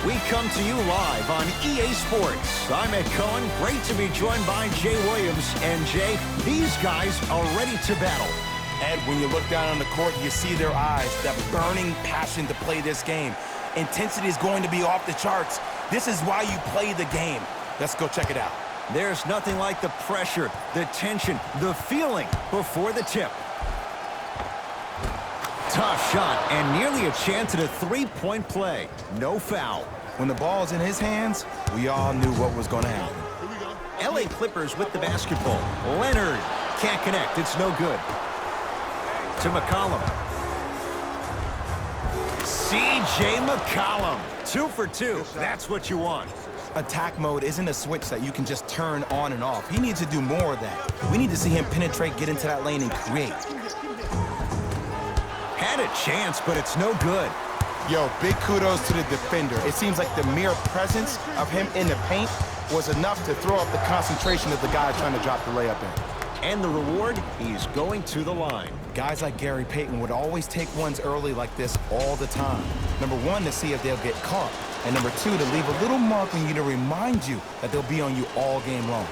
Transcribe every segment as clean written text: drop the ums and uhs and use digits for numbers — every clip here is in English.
We come to you live on EA Sports. I'm Ed Cohen. Great to be joined by Jay Williams. And Jay, these guys are ready to battle. Ed, when you look down on the court, you see their eyes, that burning passion to play this game. Intensity is going to be off the charts. This is why you play the game. Let's go check it out. There's nothing like the pressure, the tension, the feeling before the tip. Tough shot and nearly a chance at a three-point play. No foul. When the ball's in his hands, we all knew what was going to happen. LA Clippers with the basketball. Leonard can't connect. It's no good. To McCollum. C.J. McCollum. 2 for 2. That's what you want. Attack mode isn't a switch that you can just turn on and off. He needs to do more of that. We need to see him penetrate, get into that lane, and create. Had a chance, but it's no good. Yo, big kudos to the defender. It seems like the mere presence of him in the paint was enough to throw up the concentration of the guy trying to drop the layup in. And the reward, he's going to the line. Guys like Gary Payton would always take ones early like this all the time. Number one, to see if they'll get caught. And number two, to leave a little mark on you to remind you that they'll be on you all game long.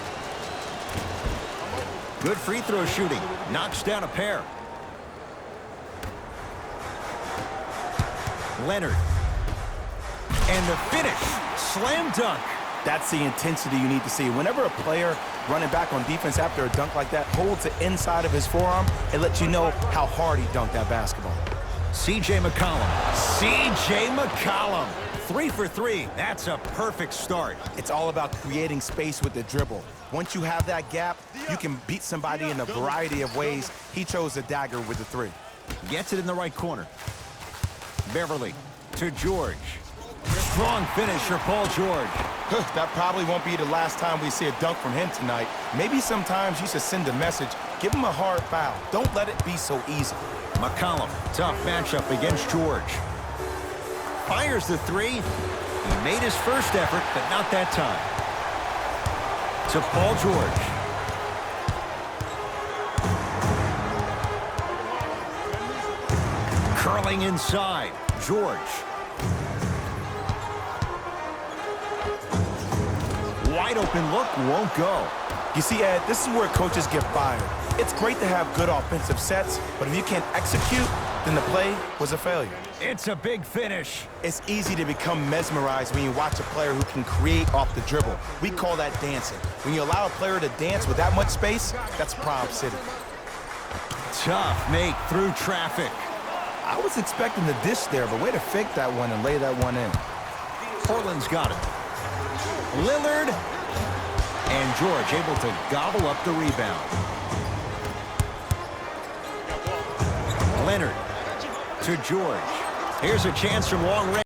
Good free throw shooting. Knocks down a pair. Leonard. And the finish. Slam dunk. That's the intensity you need to see. Whenever a player running back on defense after a dunk like that holds the inside of his forearm, it lets you know how hard he dunked that basketball. C.J. McCollum. C.J. McCollum. 3 for 3. That's a perfect start. It's all about creating space with the dribble. Once you have that gap, you can beat somebody in a variety of ways. He chose the dagger with the 3. Gets it in the right corner. Beverly to George. Strong finish for Paul George. That probably won't be the last time we see a dunk from him tonight. Maybe sometimes you should send a message. Give him a hard foul. Don't let it be so easy. McCollum, tough matchup against George. Fires the 3. He made his first effort, but not that time. To Paul George. Curling inside. George. Wide open look, won't go. You see, Ed, this is where coaches get fired. It's great to have good offensive sets, but if you can't execute, then the play was a failure. It's a big finish. It's easy to become mesmerized when you watch a player who can create off the dribble. We call that dancing. When you allow a player to dance with that much space, that's Prob City. Tough make through traffic. I was expecting the dish there, but way to fake that one and lay that one in. Portland's got it. Lillard. And George able to gobble up the rebound. Leonard to George. Here's a chance from long range.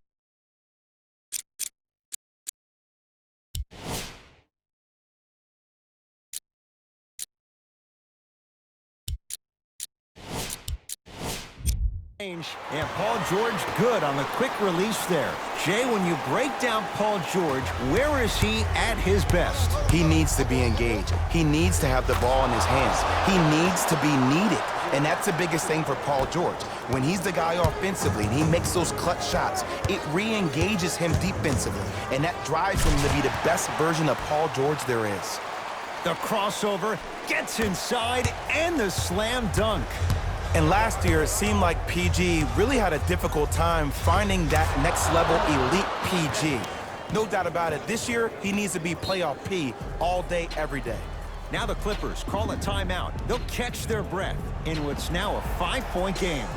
And Paul George good on the quick release there. Jay, when you break down Paul George, where is he at his best? He needs to be engaged. He needs to have the ball in his hands. He needs to be needed. And that's the biggest thing for Paul George. When he's the guy offensively and he makes those clutch shots, it re-engages him defensively. And that drives him to be the best version of Paul George there is. The crossover gets inside and the slam dunk. And last year, it seemed like PG really had a difficult time finding that next-level elite PG. No doubt about it, this year, he needs to be playoff P all day, every day. Now the Clippers call a timeout. They'll catch their breath in what's now a 5-point game.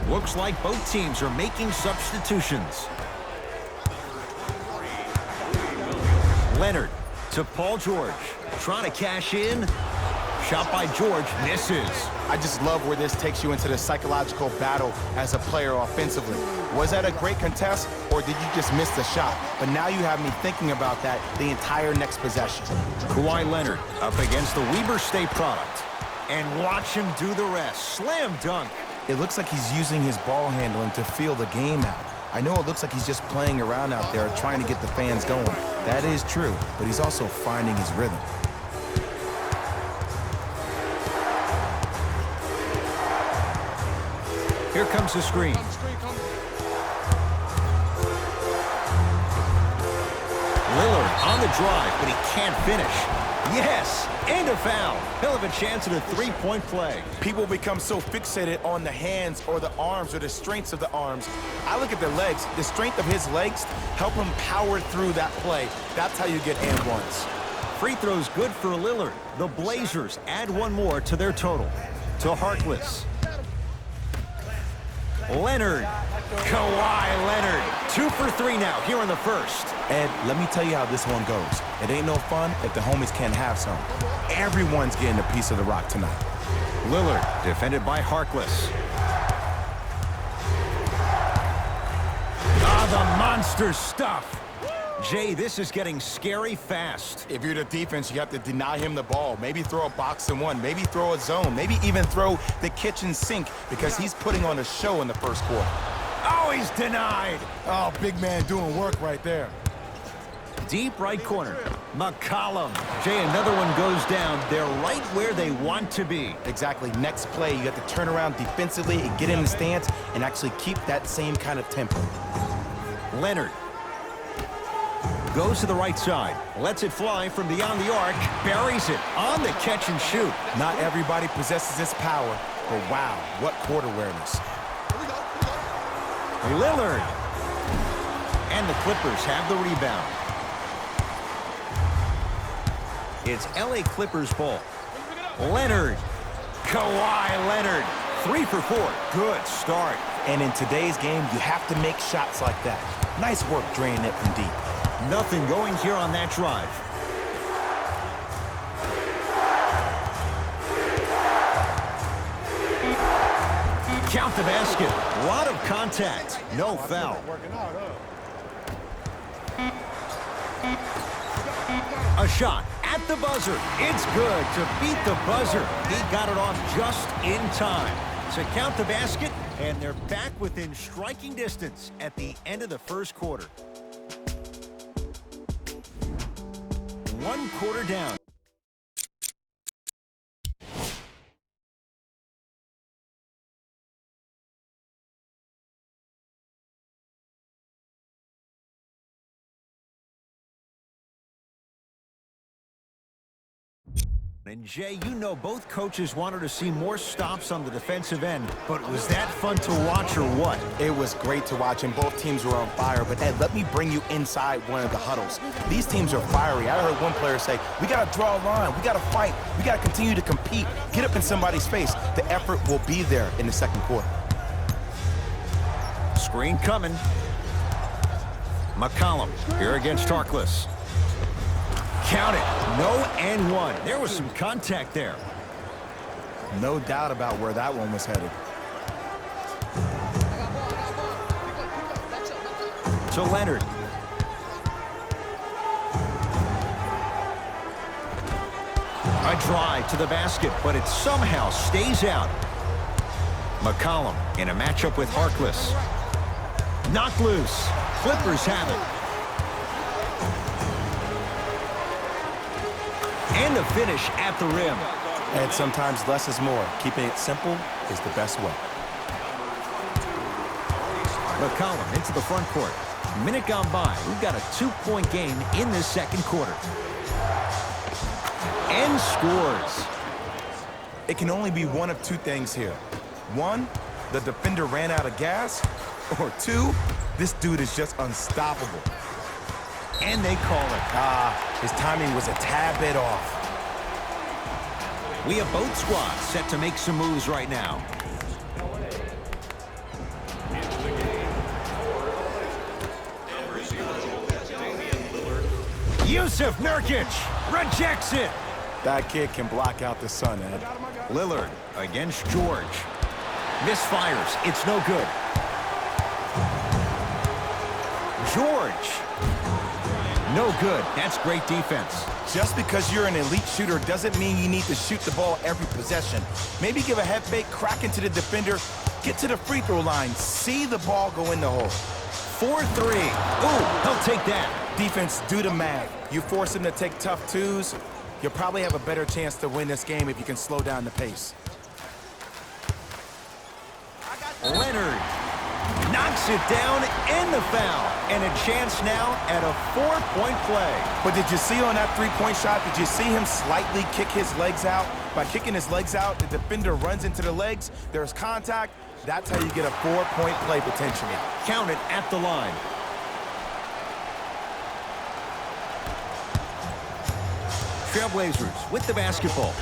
Looks like both teams are making substitutions. Leonard to Paul George. Trying to cash in. Shot by George. Misses. I just love where this takes you into the psychological battle as a player offensively. Was that a great contest, or did you just miss the shot? But now you have me thinking about that the entire next possession. Kawhi Leonard up against the Weber State product. And watch him do the rest. Slam dunk. It looks like he's using his ball handling to feel the game out. I know it looks like he's just playing around out there trying to get the fans going. That is true, but he's also finding his rhythm. Here comes the screen. Lillard on the drive, but he can't finish. Yes, and a foul. He'll have a chance at a three-point play. People become so fixated on the hands or the arms or the strengths of the arms. I look at the legs. The strength of his legs help him power through that play. That's how you get and ones. Free throws good for Lillard. The Blazers add one more to their total. To Harkless. Leonard. Kawhi Leonard. 2 for 3 now here in the first. Ed, let me tell you how this one goes. It ain't no fun if the homies can't have some. Everyone's getting a piece of the rock tonight. Lillard defended by Harkless. The monster stuff. Jay, this is getting scary fast. If you're the defense, you have to deny him the ball. Maybe throw a box and one. Maybe throw a zone. Maybe even throw the kitchen sink because he's putting on a show in the first quarter. Oh, he's denied. Oh, big man doing work right there. Deep right corner. McCollum. Jay, another one goes down. They're right where they want to be. Exactly. Next play, you have to turn around defensively and get in the stance and actually keep that same kind of tempo. Leonard. Goes to the right side. Lets it fly from beyond the arc. Buries it on the catch and shoot. Not everybody possesses this power, but wow, what court awareness. Lillard. And the Clippers have the rebound. It's LA Clippers ball. Leonard. Kawhi Leonard. 3 for 4. Good start. And in today's game, you have to make shots like that. Nice work draining it from deep. Nothing going here on that drive. Count the basket. A lot of contact. No foul. A shot at the buzzer. It's good to beat the buzzer. He got it off just in time to count the basket, and they're back within striking distance at the end of the first quarter. 1 quarter down. And Jay, you know both coaches wanted to see more stops on the defensive end, but was that fun to watch or what? It was great to watch, and both teams were on fire. But Ed, let me bring you inside one of the huddles. These teams are fiery. I heard one player say, we got to draw a line, we got to fight, we got to continue to compete, get up in somebody's face. The effort will be there in the second quarter. Screen coming. McCollum here against Harkless. Count it. No and one. There was some contact there. No doubt about where that one was headed. To Leonard. A drive to the basket, but it somehow stays out. McCollum in a matchup with Harkless. Knocked loose. Clippers have it. And the finish at the rim. And sometimes less is more. Keeping it simple is the best way. McCollum into the front court. Minute gone by. We've got a 2-point game in this second quarter. And scores. It can only be one of two things here. One, the defender ran out of gas. Or two, this dude is just unstoppable. And they call it. His timing was a tad bit off. We have both squads set to make some moves right now. Yusuf Nurkic rejects it. That kid can block out the sun, Ed. Lillard against George. Misfires. It's no good. George. No good. That's great defense. Just because you're an elite shooter doesn't mean you need to shoot the ball every possession. Maybe give a head fake, crack into the defender, get to the free throw line, see the ball go in the hole. 4-3. Ooh, he'll take that. Defense, do the math. You force him to take tough twos, you'll probably have a better chance to win this game if you can slow down the pace. Leonard knocks it down and the foul. And a chance now at a 4-point play. But did you see on that three-point shot, did you see him slightly kick his legs out? By kicking his legs out, the defender runs into the legs, there's contact. That's how you get a 4-point play potentially. Count it at the line. Trailblazers with the basketball.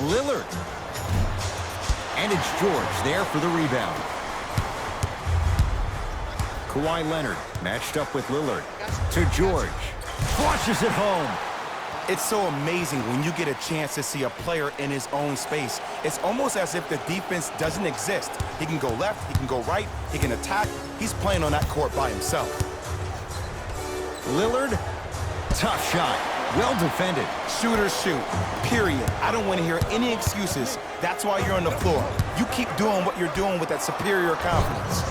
Lillard. And it's George there for the rebound. Kawhi Leonard matched up with Lillard. To George. Flushes it home. It's so amazing when you get a chance to see a player in his own space. It's almost as if the defense doesn't exist. He can go left, he can go right, he can attack. He's playing on that court by himself. Lillard, tough shot. Well defended. Shooters shoot, period. I don't want to hear any excuses. That's why you're on the floor. You keep doing what you're doing with that superior confidence.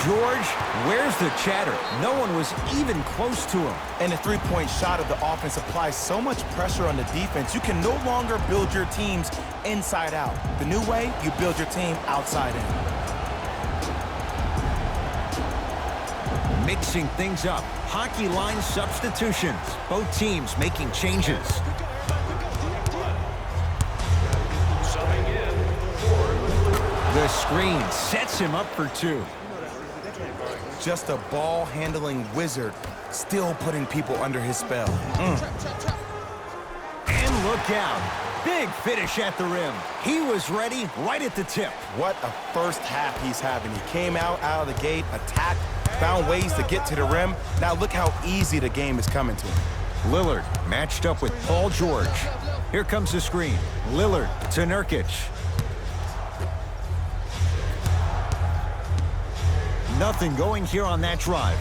George, where's the chatter? No one was even close to him. And the three-point shot of the offense applies so much pressure on the defense, you can no longer build your teams inside out. The new way, you build your team outside in. Mixing things up. Hockey line substitutions. Both teams making changes. The screen sets him up for two. Just a ball-handling wizard, still putting people under his spell. And look out. Big finish at the rim. He was ready right at the tip. What a first half he's having. He came out of the gate, attacked, found ways to get to the rim. Now look how easy the game is coming to him. Lillard matched up with Paul George. Here comes the screen. Lillard to Nurkic. Nothing going here on that drive.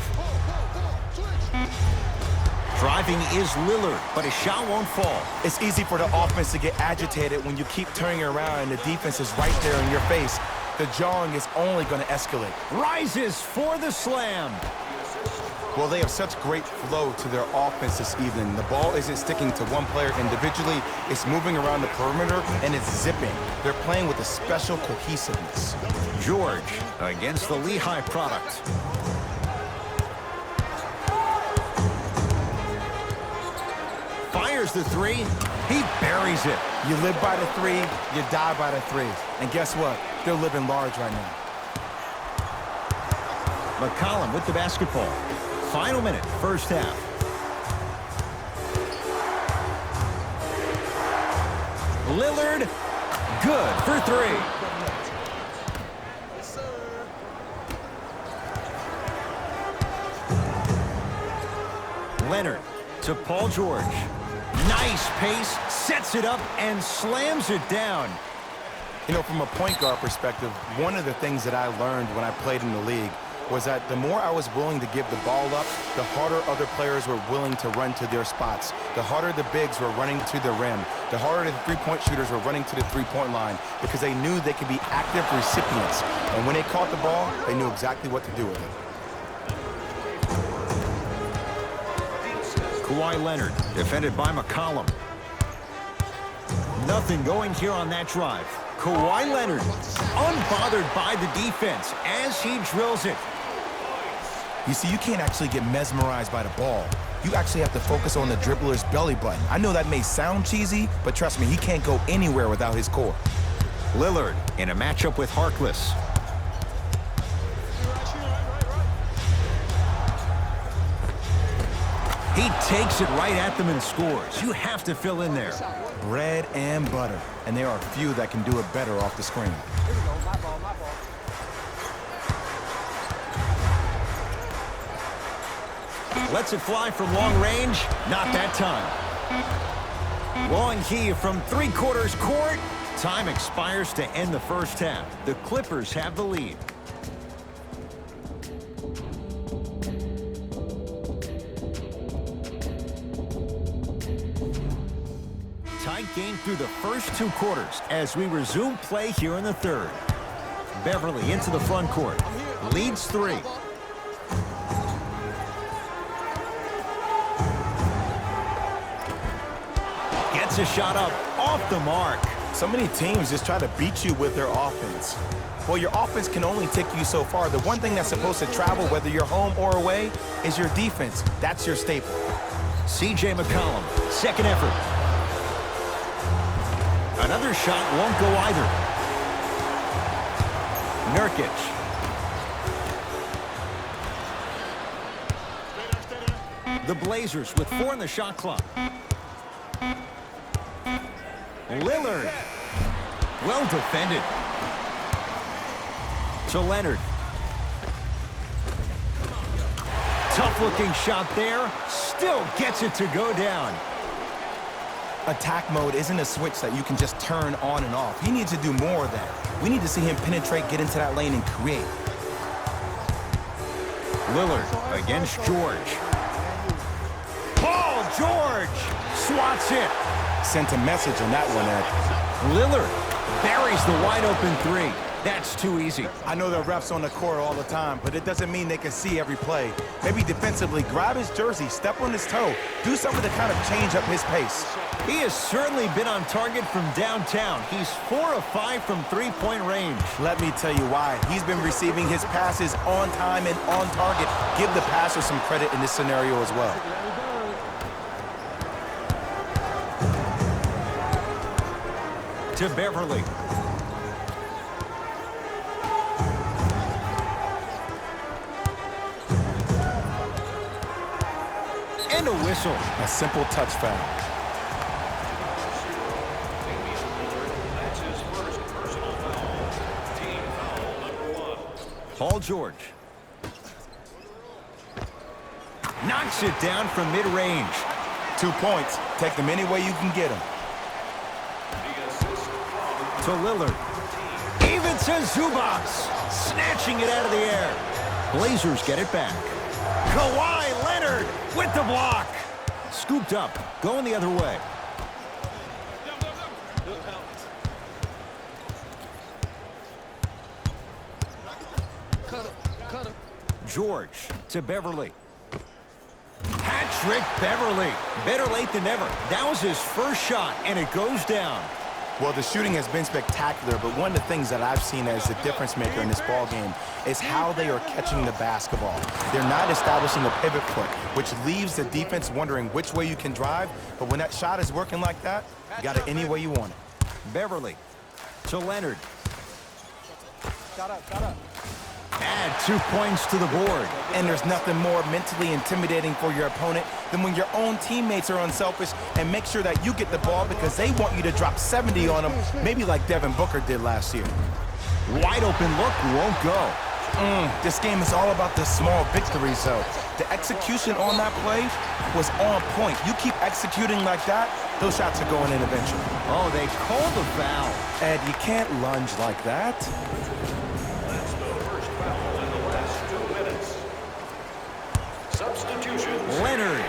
Driving is Lillard, but his shot won't fall. It's easy for the offense to get agitated when you keep turning around and the defense is right there in your face. The jawing is only going to escalate. Rises for the slam. Well, they have such great flow to their offense this evening. The ball isn't sticking to one player individually. It's moving around the perimeter, and it's zipping. They're playing with a special cohesiveness. George against the Lehigh product. Fires the three. He buries it. You live by the three, you die by the three. And guess what? They're living large right now. McCollum with the basketball. Final minute, first half. Lillard, good for three. Leonard to Paul George. Nice pace, sets it up, and slams it down. You know, from a point guard perspective, one of the things that I learned when I played in the league was that the more I was willing to give the ball up, the harder other players were willing to run to their spots. The harder the bigs were running to the rim. The harder the three-point shooters were running to the three-point line because they knew they could be active recipients. And when they caught the ball, they knew exactly what to do with it. Kawhi Leonard, defended by McCollum. Nothing going here on that drive. Kawhi Leonard, unbothered by the defense as he drills it. You see, you can't actually get mesmerized by the ball. You actually have to focus on the dribbler's belly button. I know that may sound cheesy, but trust me, he can't go anywhere without his core. Lillard in a matchup with Harkless. He takes it right at them and scores. You have to fill in there. Bread and butter. And there are few that can do it better off the screen. Lets it fly from long range. Not that time. Long heave from three-quarters court. Time expires to end the first half. The Clippers have the lead. Tight game through the first two quarters as we resume play here in the third. Beverly into the front court. Leads 3. Gets a shot up off the mark. So many teams just try to beat you with their offense. Well, your offense can only take you so far. The one thing that's supposed to travel, whether you're home or away, is your defense. That's your staple. C.J. McCollum, second effort. Another shot won't go either. Nurkic. The Blazers with 4 in the shot clock. Lillard. Well defended. To Leonard. Tough-looking shot there. Still gets it to go down. Attack mode isn't a switch that you can just turn on and off. He needs to do more of that. We need to see him penetrate, get into that lane, and create. Lillard against George. Paul George swats it. Sent a message on that one, Ed. Lillard buries the wide-open 3. That's too easy. I know there are refs on the court all the time, but it doesn't mean they can see every play. Maybe defensively, grab his jersey, step on his toe, do something to kind of change up his pace. He has certainly been on target from downtown. He's 4 of 5 from three-point range. Let me tell you why. He's been receiving his passes on time and on target. Give the passer some credit in this scenario as well. To Beverly. And a whistle. A simple touch foul. Paul George. Knocks it down from mid-range. 2 points. Take them any way you can get them. To Lillard. Even to Zubas. Snatching it out of the air. Blazers get it back. Kawhi Leonard with the block. Scooped up. Going the other way. George to Beverly. Patrick Beverly. Better late than never. That was his first shot, and it goes down. Well, the shooting has been spectacular, but one of the things that I've seen as the difference maker in this ball game is how they are catching the basketball. They're not establishing a pivot foot, which leaves the defense wondering which way you can drive, but when that shot is working like that, you got it any way you want it. Beverly to Leonard. Shut up. Add 2 points to the board. And there's nothing more mentally intimidating for your opponent than when your own teammates are unselfish and make sure that you get the ball because they want you to drop 70 on them, maybe like Devin Booker did last year. Wide open look won't go. This game is all about the small victories, though. The execution on that play was on point. You keep executing like that, those shots are going in eventually. Oh, they called the foul. Ed, you can't lunge like that. Leonard.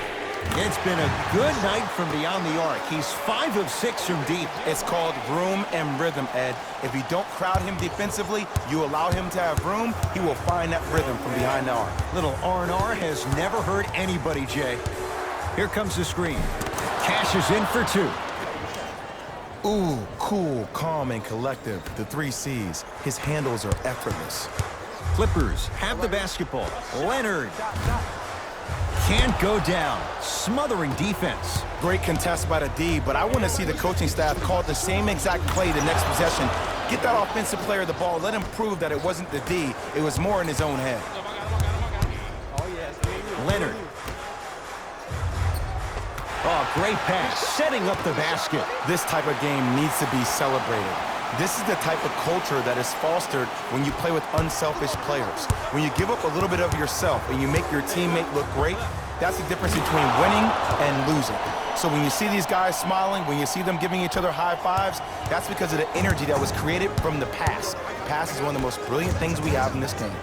It's been a good night from beyond the arc. He's 5 of 6 from deep. It's called room and rhythm, Ed. If you don't crowd him defensively, you allow him to have room, he will find that rhythm from behind the arc. Little R&R has never hurt anybody, Jay. Here comes the screen. Cashes in for 2. Ooh, cool, calm, and collective. The 3 C's. His handles are effortless. Clippers have the basketball. Leonard. Can't go down. Smothering defense. Great contest by the D, but I want to see the coaching staff call the same exact play the next possession. Get that offensive player the ball. Let him prove that it wasn't the D. It was more in his own head. Leonard. Oh, great pass. Setting up the basket. This type of game needs to be celebrated. This is the type of culture that is fostered when you play with unselfish players. When you give up a little bit of yourself and you make your teammate look great, That's the difference between winning and losing. So when you see these guys smiling, when you see them giving each other high fives, that's because of the energy that was created from the pass. The pass is one of the most brilliant things we have in this game.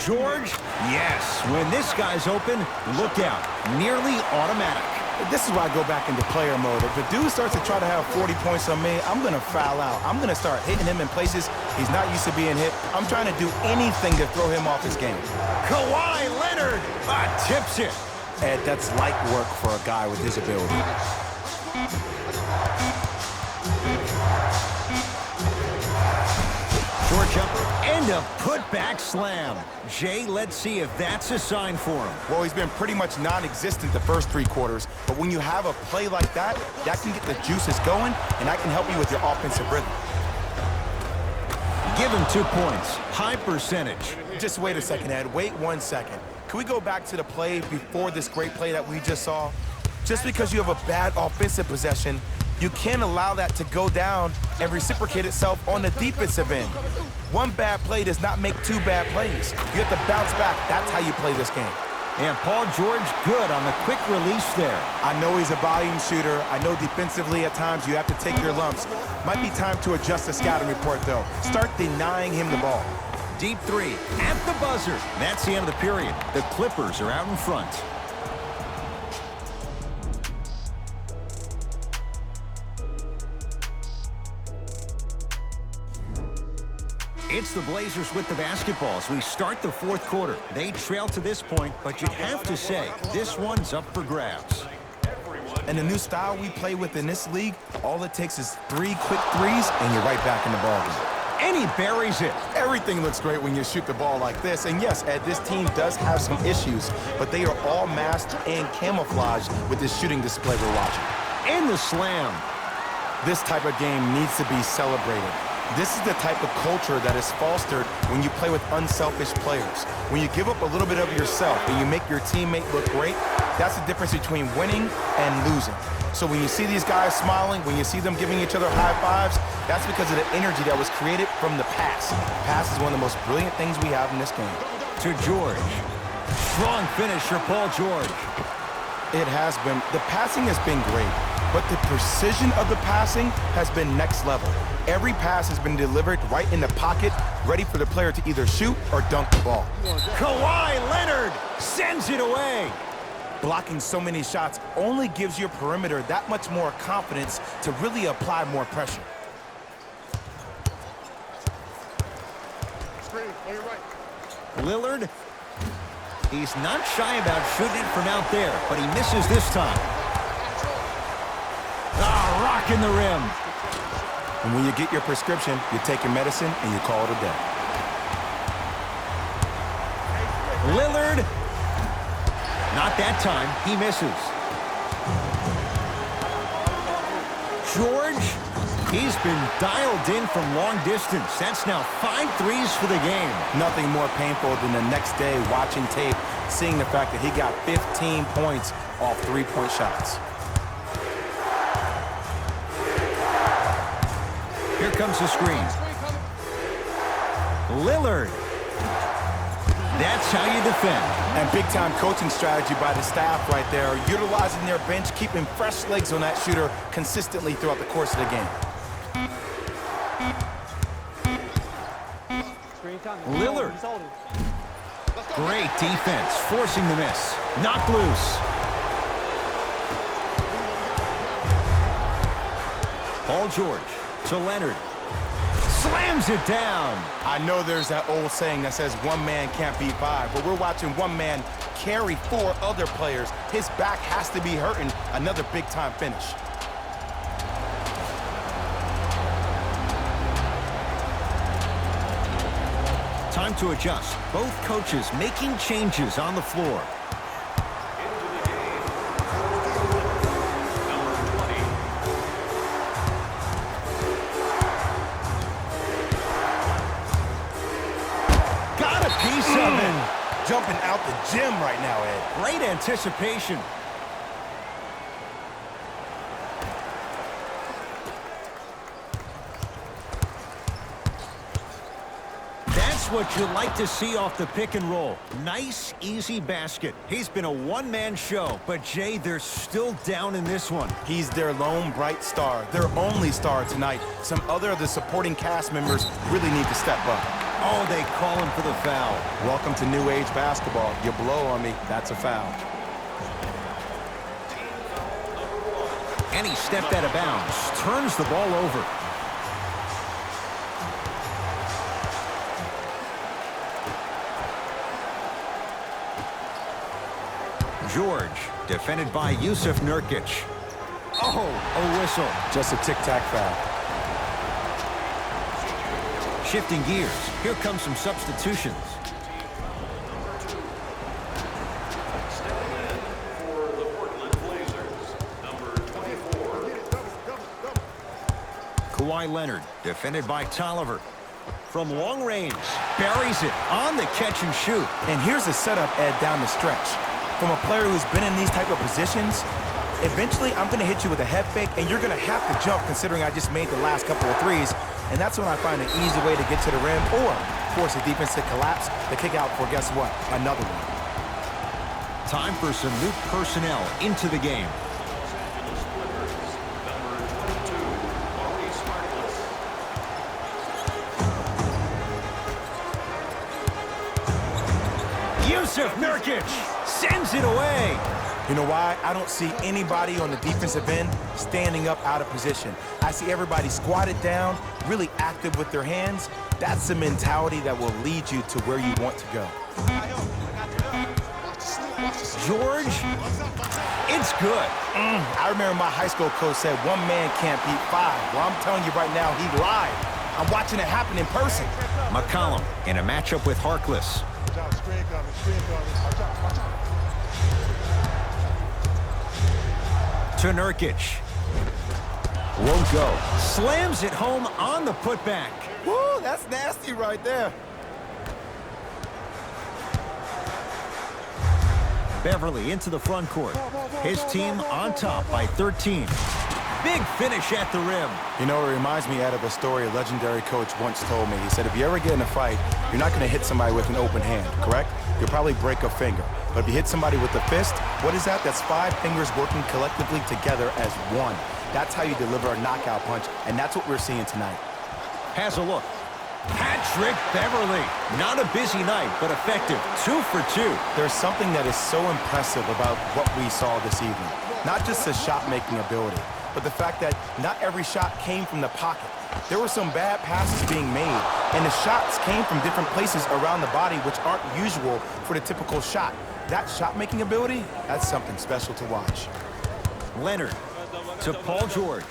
George, yes. When this guy's open, look out. Nearly automatic. This is why I go back into player mode. If the dude starts to try to have 40 points on me, I'm going to foul out. I'm going to start hitting him in places he's not used to being hit. I'm trying to do anything to throw him off his game. Kawhi Leonard tips it. Ed, that's light work for a guy with his ability. Short jumper and a putback slam. Jay, let's see if that's a sign for him. Well, he's been pretty much non-existent the first 3 quarters, but when you have a play like that, that can get the juices going, and that can help you with your offensive rhythm. Give him 2 points. High percentage. Just wait a second, Ed. Wait 1 second. Can we go back to the play before this great play that we just saw? Just because you have a bad offensive possession, you can't allow that to go down and reciprocate itself on the defensive end. 1 bad play does not make 2 bad plays. You have to bounce back. That's how you play this game. And Paul George good on the quick release there. I know he's a volume shooter. I know defensively at times you have to take your lumps. Might be time to adjust the scouting report, though. Start denying him the ball. Deep 3 at the buzzer. That's the end of the period. The Clippers are out in front. It's the Blazers with the basketball as we start the 4th quarter. They trail to this point, but you'd have to say this one's up for grabs. And the new style we play with in this league, all it takes is 3 quick threes, and you're right back in the ballgame. And he buries it. Everything looks great when you shoot the ball like this. And yes, Ed, this team does have some issues, but they are all masked and camouflaged with this shooting display we're watching. And the slam. This type of game needs to be celebrated. This is the type of culture that is fostered when you play with unselfish players. When you give up a little bit of yourself and you make your teammate look great, that's the difference between winning and losing. So when you see these guys smiling, when you see them giving each other high fives, that's because of the energy that was created from the pass. The pass is one of the most brilliant things we have in this game. To George. Strong finish for Paul George. It has been. The passing has been great, but the precision of the passing has been next level. Every pass has been delivered right in the pocket, ready for the player to either shoot or dunk the ball. Kawhi Leonard sends it away. Blocking so many shots only gives your perimeter that much more confidence to really apply more pressure. Lillard, he's not shy about shooting it from out there, but he misses this time. Rocking the rim. And when you get your prescription, you take your medicine and you call it a day. Lillard, not that time, he misses. George, he's been dialed in from long distance. That's now 5 threes for the game. Nothing more painful than the next day watching tape, seeing the fact that he got 15 points off 3-point shots. Here comes the screen. Lillard. That's how you defend. And big-time coaching strategy by the staff right there, utilizing their bench, keeping fresh legs on that shooter consistently throughout the course of the game. Lillard. Great defense, forcing the miss. Knocked loose. Paul George to Leonard. Slams it down. I know there's that old saying that says 1 man can't beat 5, but we're watching 1 man carry 4 other players. His back has to be hurting. Another big-time finish. Time to adjust. Both coaches making changes on the floor. Jumping out the gym right now, Ed. Great anticipation. That's Just what you like to see off the pick and roll. Nice, easy basket. He's been a one-man show, but Jay, they're still down in this one. He's their lone bright star, their only star tonight. Some other of the supporting cast members really need to step up. Oh, they call him for the foul. Welcome to New Age basketball. You blow on me, that's a foul. And he stepped out of bounds, turns the ball over. George, defended by Jusuf Nurkic. Oh, a whistle. Just a tic-tac foul. Shifting gears, here come some substitutions. Kawhi Leonard, defended by Tolliver. From long range, buries it on the catch and shoot. And here's a setup, Ed, down the stretch. From a player who's been in these type of positions, eventually I'm going to hit you with a head fake, and you're going to have to jump considering I just made the last couple of threes. And that's when I find an easy way to get to the rim or force the defense to collapse to kick out for, guess what, another one. Time for some new personnel into the game. Jusuf Nurkic sends it away. You know why? I don't see anybody on the defensive end standing up out of position. I see everybody squatted down, really active with their hands. That's the mentality that will lead you to where you want to go. George, it's good. I remember my high school coach said one man can't beat five. Well, I'm telling you right now, he lied. I'm watching it happen in person. McCollum in a matchup with Harkless. To Nurkic. Won't go. Slams it home on the putback. Woo, that's nasty right there. Beverly into the front court. His team on top by 13. Big finish at the rim. You know, it reminds me, Ed, of a story a legendary coach once told me. He said, if you ever get in a fight, you're not going to hit somebody with an open hand, correct? You'll probably break a finger. But if you hit somebody with a fist, what is that? That's 5 fingers working collectively together as one. That's how you deliver a knockout punch, and that's what we're seeing tonight. Has a look. Patrick Beverly. Not a busy night, but effective. 2 for 2. There's something that is so impressive about what we saw this evening. Not just the shot-making ability, but the fact that not every shot came from the pocket. There were some bad passes being made, and the shots came from different places around the body, which aren't usual for the typical shot. That shot-making ability, that's something special to watch. Leonard to Paul George.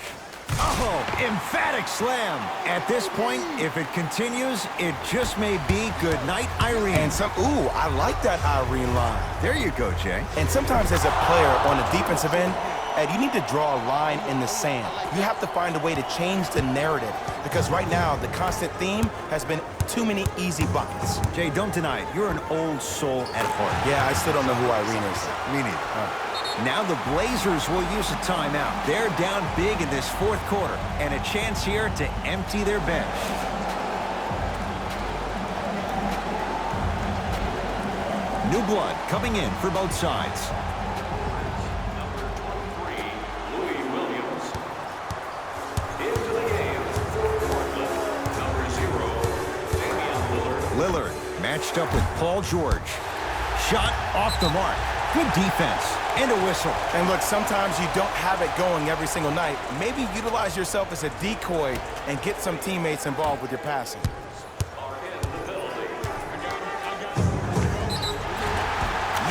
Oh, emphatic slam. At this point, if it continues, it just may be good night, Irene. And ooh, I like that Irene line. There you go, Jay. And sometimes as a player on the defensive end, Ed, you need to draw a line in the sand. You have to find a way to change the narrative because right now the constant theme has been too many easy buckets. Jay, don't deny it. You're an old soul at heart. Yeah, I still don't know who Irene is. Me neither. Now the Blazers will use a timeout. They're down big in this fourth quarter and a chance here to empty their bench. New blood coming in for both sides. Lillard matched up with Paul George. Shot off the mark. Good defense. And a whistle. And look, sometimes you don't have it going every single night. Maybe utilize yourself as a decoy and get some teammates involved with your passing.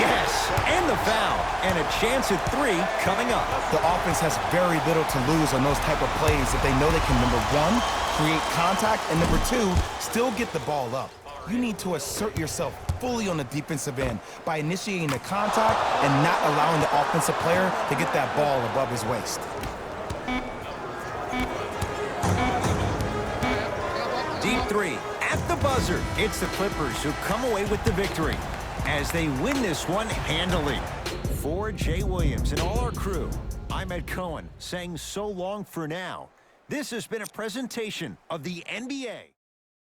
Yes, and the foul. And a chance at 3 coming up. The offense has very little to lose on those type of plays if they know they can, number 1, create contact, and number 2, still get the ball up. You need to assert yourself fully on the defensive end by initiating the contact and not allowing the offensive player to get that ball above his waist. Deep 3 at the buzzer. It's the Clippers who come away with the victory as they win this one handily. For Jay Williams and all our crew, I'm Ed Cohen saying so long for now. This has been a presentation of the NBA.